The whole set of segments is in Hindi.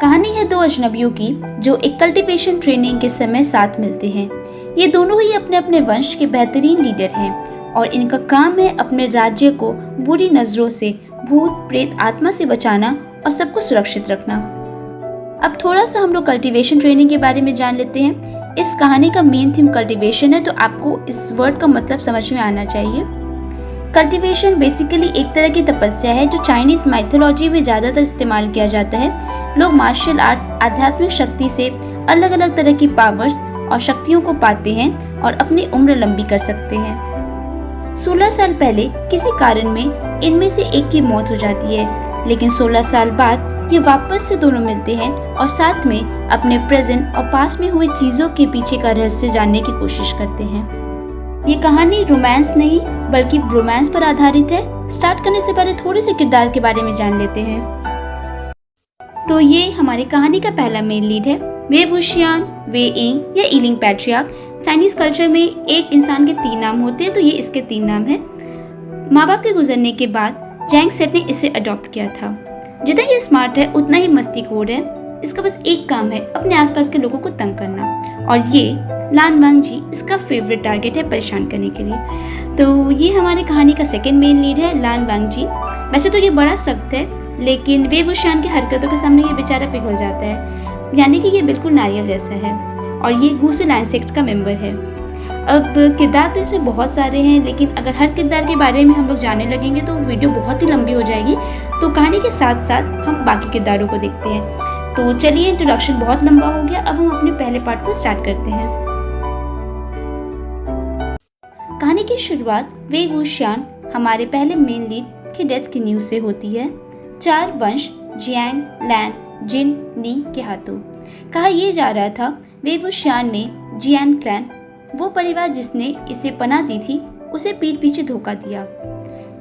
कहानी है दो अजनबियों की जो एक कल्टीवेशन ट्रेनिंग के समय साथ मिलते हैं। ये दोनों ही अपने अपने वंश के बेहतरीन लीडर हैं और इनका काम है अपने राज्य को बुरी नजरों से, भूत प्रेत आत्मा से बचाना और सबको सुरक्षित रखना। अब थोड़ा सा हम लोग कल्टीवेशन ट्रेनिंग के बारे में जान लेते हैं। इस कहानी का मेन थीम कल्टीवेशन है, तो आपको इस वर्ड का मतलब समझ में आना चाहिए। कल्टीवेशन बेसिकली एक तरह की तपस्या है जो चाइनीज माइथोलॉजी में ज़्यादातर इस्तेमाल किया जाता है। लोग मार्शल आर्ट्स, आध्यात्मिक शक्ति से अलग अलग तरह की पावर्स और शक्तियों को पाते हैं और अपनी उम्र लंबी कर सकते हैं। 16 साल पहले किसी कारण में इनमें से एक की मौत हो जाती है, लेकिन 16 साल बाद ये वापस से दोनों मिलते हैं और साथ में अपने प्रेजेंट और पास में हुए चीज़ों के पीछे का रहस्य जानने की कोशिश करते हैं। ये कहानी रोमांस नहीं बल्कि ब्रोमांस पर आधारित है। स्टार्ट करने से पहले थोड़े से किरदार के बारे में जान लेते हैं। तो ये हमारी कहानी का पहला मेन लीड है, वे वुशियान, वे इंग या इलिंग पैट्रियार्क। चाइनीज कल्चर में एक इंसान के 3 नाम होते हैं, तो ये इसके 3 नाम है। माँ बाप के गुजरने के बाद जैंग सेट ने इसे अडॉप्ट किया था। जितना ये स्मार्ट है उतना ही मस्तीखोर है। इसका बस एक काम है, अपने आसपास के लोगों को तंग करना, और ये लान वांग जी इसका फेवरेट टारगेट है परेशान करने के लिए। तो ये हमारी कहानी का सेकंड मेन लीड है, लान वांग जी। वैसे तो ये बड़ा सख्त है, लेकिन वे वुशियान की हरकतों के सामने ये बेचारा पिघल जाता है, यानी कि ये बिल्कुल नारियल जैसा है और ये गूसू लाइन सेक्ट का मेंबर है। अब किरदार तो इसमें बहुत सारे हैं, लेकिन अगर हर किरदार के बारे में हम लोग जानने लगेंगे तो वीडियो बहुत ही लंबी हो जाएगी। तो कहानी के साथ साथ हम बाकी किरदारों को देखते हैं। तो चलिए, इंट्रोडक्शन बहुत लंबा हो गया, अब हम अपने पहले पार्ट को स्टार्ट करते हैं। कहानी की शुरुआत वे वुशियान हमारे पहले मेन लीड की डेथ की न्यूज़ से होती है। 4 वंश जियांग, लैन, जिन, नी के हाथों। कहा यह जा रहा था वे वुशियान ने जियान क्लैन, वो परिवार जिसने इसे पनाह दी थी, उसे पीठ पीछे धोखा दिया।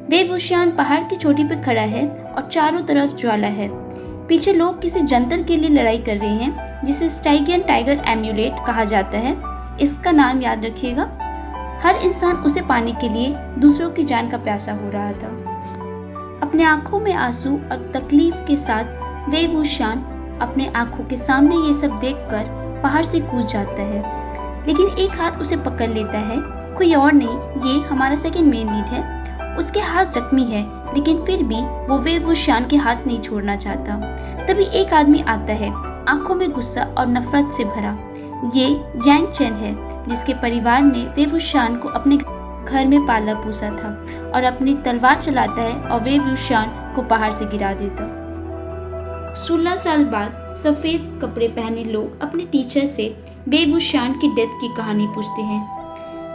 वे वुशियान पहाड़ की चोटी पर खड़ा है और चारों तरफ ज्वाला है। पीछे लोग किसी जंतर के लिए लड़ाई कर रहे हैं जिसे स्टाइगियन टाइगर एम्यूलेट कहा जाता है। इसका नाम याद रखिएगा। हर इंसान उसे पाने के लिए दूसरों की जान का प्यासा हो रहा था। अपने आंखों में आंसू और तकलीफ के साथ वे वुशियान अपने आंखों के सामने ये सब देखकर पहाड़ से कूद जाता है, लेकिन एक हाथ उसे पकड़ लेता है। कोई और नहीं, ये हमारा सेकंड मेन लीड है। उसके हाथ जख्मी है, लेकिन फिर भी वो वे वुशियान के हाथ नहीं छोड़ना चाहता। तभी एक आदमी आता है, आंखों में गुस्सा और नफरत से भरा। ये जैंग चेन है, जिसके परिवार ने वे वुशियान को अपने घर में पाला पोसा था, और अपनी तलवार चलाता है और वे वुशियान को पहाड़ से गिरा देता। 16 साल बाद सफ़ेद कपड़े पहने लोग अपने टीचर से वे वुशियान की डेथ की कहानी पूछते हैं।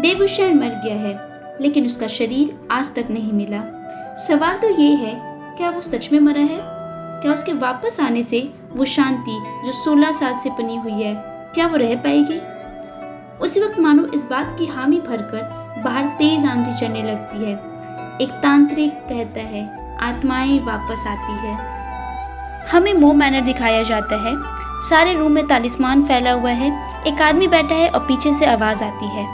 वे वुशियान मर गया है, लेकिन उसका शरीर आज तक नहीं मिला। सवाल तो ये है, क्या वो सच में मरा है? क्या उसके वापस आने से वो शांति जो 16 साल से बनी हुई है, क्या वो रह पाएगी? उसी वक्त मानो इस बात की हामी भरकर बाहर तेज आंधी चलने लगती है। एक तांत्रिक कहता है, आत्माएं वापस आती है। हमें मो मैनर दिखाया जाता है। सारे रूम में तालिस्मान फैला हुआ है। एक आदमी बैठा है और पीछे से आवाज़ आती है,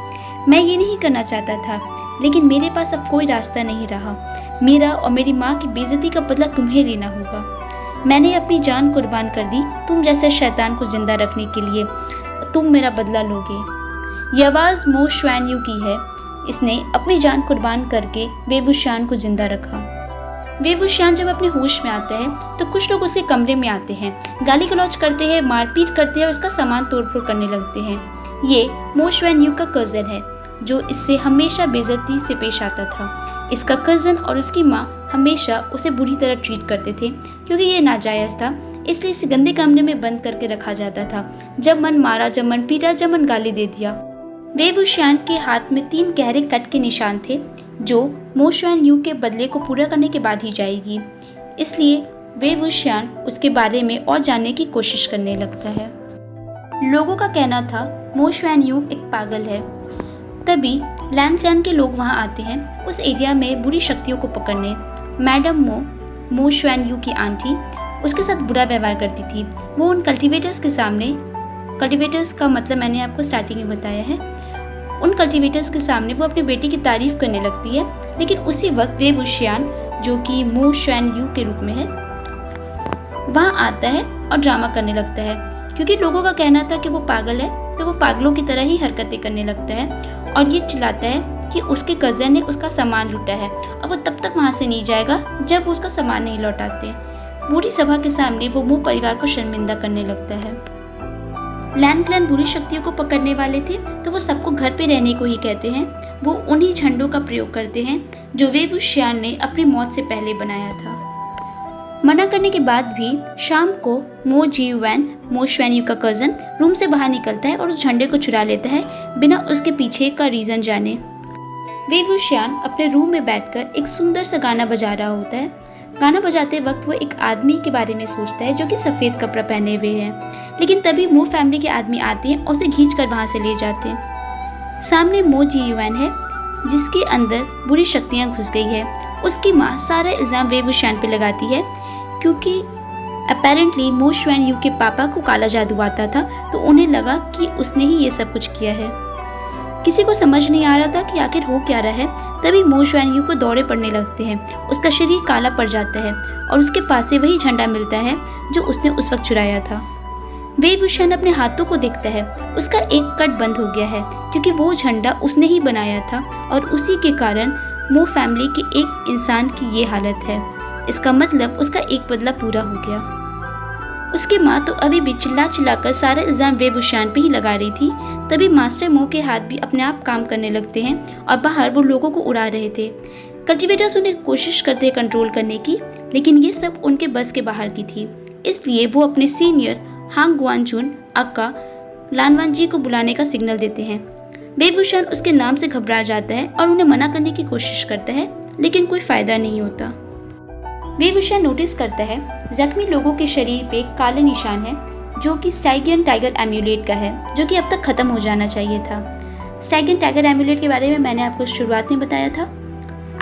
मैं ये नहीं करना चाहता था, लेकिन मेरे पास अब कोई रास्ता नहीं रहा। मेरा और मेरी माँ की बेइज्जती का बदला तुम्हें लेना होगा। मैंने अपनी जान कुर्बान कर दी तुम जैसे शैतान को जिंदा रखने के लिए। तुम मेरा बदला लोगे। ये आवाज़ मो श्वैन्यू की है। इसने अपनी जान कुर्बान करके वे वुशियान को जिंदा रखा। वे वुशियान जब अपने होश में आता है तो कुछ लोग उसके कमरे में आते हैं, गाली गलौज करते हैं, मारपीट करते हैं और उसका सामान तोड़फोड़ करने लगते हैं। ये मो श्वैन्यू का कज़न है जो इससे हमेशा बेइज्जती से पेश आता था। इसका कज़न और उसकी माँ हमेशा उसे बुरी तरह ट्रीट करते थे, क्योंकि ये नाजायज़ था, इसलिए इसे गंदे कमरे में बंद करके रखा जाता था। जब मन मारा, जब मन पीटा, जब मन गाली दे दिया। वे वुशियान के हाथ में 3 गहरे कट के निशान थे, जो मो श्वैन्यू के बदले को पूरा करने के बाद ही जाएगी। इसलिए वे वुशियान उसके बारे में और जानने की कोशिश करने लगता है। लोगों का कहना था मो श्वैन्यू एक पागल है। तभी लैन क्लैन के लोग वहाँ आते हैं उस एरिया में बुरी शक्तियों को पकड़ने। मैडम मो श्वैन्यू की आंटी उसके साथ बुरा व्यवहार करती थी। वो उन कल्टीवेटर्स के सामने, कल्टीवेटर्स का मतलब मैंने आपको स्टार्टिंग में बताया है, उन कल्टीवेटर्स के सामने वो अपनी बेटी की तारीफ करने लगती है। लेकिन उसी वक्त वे वुशियान, जो कि मो श्वैन्यू के रूप में है, वहाँ आता है और ड्रामा करने लगता है, क्योंकि लोगों का कहना था कि वो पागल है, तो वो पागलों की तरह ही हरकतें करने लगता है और ये चिल्लाता है कि उसके कज़न ने उसका सामान लूटा है और वो तब तक वहाँ से नहीं जाएगा जब वो उसका सामान नहीं लौटाते। पूरी सभा के सामने वो मू परिवार को शर्मिंदा करने लगता है। लैन क्लैन बुरी शक्तियों को पकड़ने वाले थे, तो वो सबको घर पे रहने को ही कहते हैं। वो उन्हीं झंडों का प्रयोग करते हैं जो वे वुशियान ने अपनी मौत से पहले बनाया था। मना करने के बाद भी शाम को मो जीवन, मो श्वेनयू का कज़न, रूम से बाहर निकलता है और उस झंडे को चुरा लेता है बिना उसके पीछे का रीज़न जाने। वे वुशियान अपने रूम में बैठकर एक सुंदर सा गाना बजा रहा होता है। गाना बजाते वक्त वो एक आदमी के बारे में सोचता है जो कि सफ़ेद कपड़ा पहने हुए है, लेकिन तभी मो फैमिली के आदमी आते हैं और उसे खींच कर वहाँ से ले जाते हैं। सामने मो जीवन है जिसके अंदर बुरी शक्तियाँ घुस गई है। उसकी माँ सारा इल्ज़ाम वे वुशियान पे लगाती है, क्योंकि अपेरेंटली मो श्वेनयू के पापा को काला जादू आता था, तो उन्हें लगा कि उसने ही ये सब कुछ किया है। किसी को समझ नहीं आ रहा था कि आखिर हो क्या रहा है। तभी मो श्वेनयू को दौरे पड़ने लगते हैं। उसका शरीर काला पड़ जाता है और उसके पास से वही झंडा मिलता है जो उसने उस वक्त चुराया था। वे वुशियान अपने हाथों को देखता है, उसका एक कट बंद हो गया है, क्योंकि वो झंडा उसने ही बनाया था और उसी के कारण मो फैमिली के एक इंसान की ये हालत है। इसका मतलब उसका एक बदला पूरा हो गया। उसकी माँ तो अभी भी चिल्ला चिल्लाकर सारा इल्ज़ाम वे वुशियान पे ही लगा रही थी। तभी मास्टर मो के हाथ भी अपने आप काम करने लगते हैं और बाहर वो लोगों को उड़ा रहे थे। कल्टिवेटर्स उन्हें कोशिश करते कंट्रोल करने की, लेकिन ये सब उनके बस के बाहर की थी। इसलिए वो अपने सीनियर हांग गुआनचुन अक्का लानवानजी को बुलाने का सिग्नल देते हैं। वे वुशियान उसके नाम से घबरा जाता है और उन्हें मना करने की कोशिश करता है, लेकिन कोई फ़ायदा नहीं होता। वे वुशियान नोटिस करता है जख्मी लोगों के शरीर पे काले निशान है, जो कि स्टाइगन टाइगर एम्यूलेट का है, जो कि अब तक ख़त्म हो जाना चाहिए था। स्टाइगन टाइगर एम्यूलेट के बारे में मैंने आपको शुरुआत में बताया था।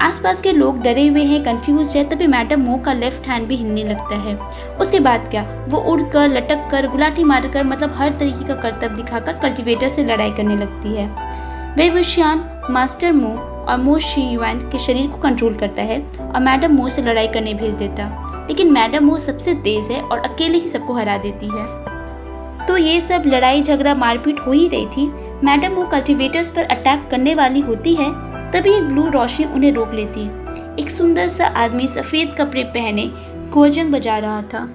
आसपास के लोग डरे हुए हैं, कंफ्यूज है, तभी मैडम मो का लेफ्ट हैंड भी हिलने लगता है। उसके बाद क्या, वो उड़कर, लटक कर, गुलाठी मारकर, मतलब हर तरीके का करतब दिखाकर कल्टिवेटर से लड़ाई करने लगती है। वे वुशियान मास्टर मो और मो शीयुआन के शरीर को कंट्रोल करता है और मैडम मो से लड़ाई करने भेज देता, लेकिन मैडम मो सबसे तेज़ है और अकेले ही सबको हरा देती है। तो ये सब लड़ाई झगड़ा मारपीट हो ही रही थी। मैडम मो कल्टिवेटर्स पर अटैक करने वाली होती है, तभी एक ब्लू रोशनी उन्हें रोक लेती। एक सुंदर सा आदमी सफ़ेद कपड़े पहने गोजंग बजा रहा था।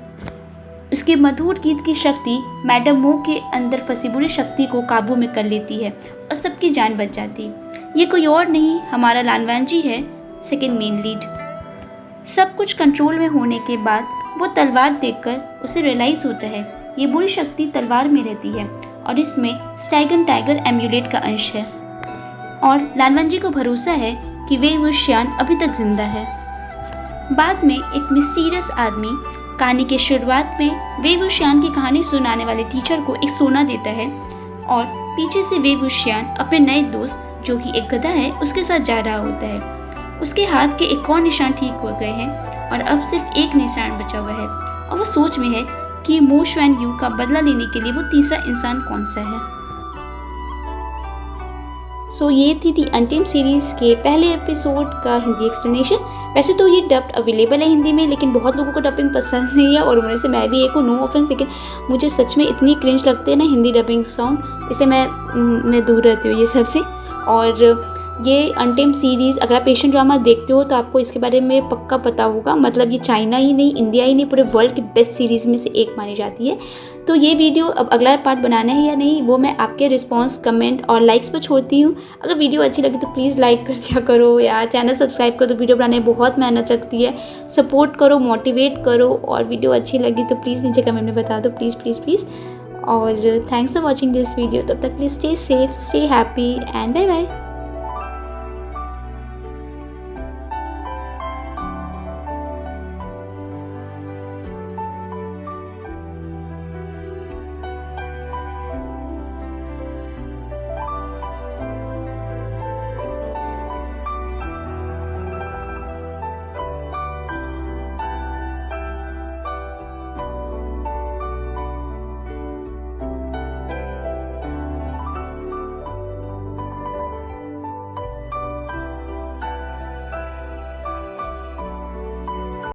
उसके मधुर गीत की शक्ति मैडम मो के अंदर फंसी बुरी शक्ति को काबू में कर लेती है और सबकी जान बच जाती। ये कोई और नहीं, हमारा लानवानजी है, सेकंड मेन लीड। सब कुछ कंट्रोल में होने के बाद वो तलवार देखकर उसे रियलाइज़ होता है ये बुरी शक्ति तलवार में रहती है और इसमें स्टाइगन टाइगर एम्यूलेट का अंश है। और लानवानजी को भरोसा है कि वे वुशियान अभी तक जिंदा है। बाद में एक मिस्टीरियस आदमी कहानी के शुरुआत में वे वुशियान की कहानी सुनाने वाले टीचर को एक सोना देता है और पीछे से वे वुशियान अपने नए दोस्त जो कि एक गधा है उसके साथ जा रहा होता है। उसके हाथ के एक और निशान ठीक हो गए हैं और अब सिर्फ एक निशान बचा हुआ है और वो सोच में है कि मो श्वेनयू का बदला लेने के लिए वो तीसरा इंसान कौन सा है। सो ये थी दी अंटिम सीरीज़ के पहले एपिसोड का हिंदी एक्सप्लेनेशन। वैसे तो ये डब्ड अवेलेबल है हिंदी में, लेकिन बहुत लोगों को डबिंग पसंद नहीं है और उनमें से मैं भी एक हूँ, नो ऑफेंस, लेकिन मुझे सच में इतनी क्रिंज लगते हैं ना हिंदी डबिंग सॉन्ग, इसलिए मैं दूर रहती हूँ ये सब से। और ये अनटेम सीरीज़ अगर आप एशियन ड्रामा देखते हो तो आपको इसके बारे में पक्का पता होगा। मतलब ये चाइना ही नहीं, इंडिया ही नहीं, पूरे वर्ल्ड की बेस्ट सीरीज़ में से एक मानी जाती है। तो ये वीडियो अब अगला पार्ट बनाना है या नहीं वो मैं आपके रिस्पांस, कमेंट और लाइक्स पर छोड़ती हूँ। अगर वीडियो अच्छी लगी तो प्लीज़ लाइक कर दिया करो या चैनल सब्सक्राइब करो। तो वीडियो बनाने में बहुत मेहनत लगती है, सपोर्ट करो, मोटिवेट करो। और वीडियो अच्छी लगी तो प्लीज़ नीचे कमेंट में बता दो, प्लीज़ प्लीज़ प्लीज़। और thanks for watching this video. तब तक please stay safe, stay happy and bye bye.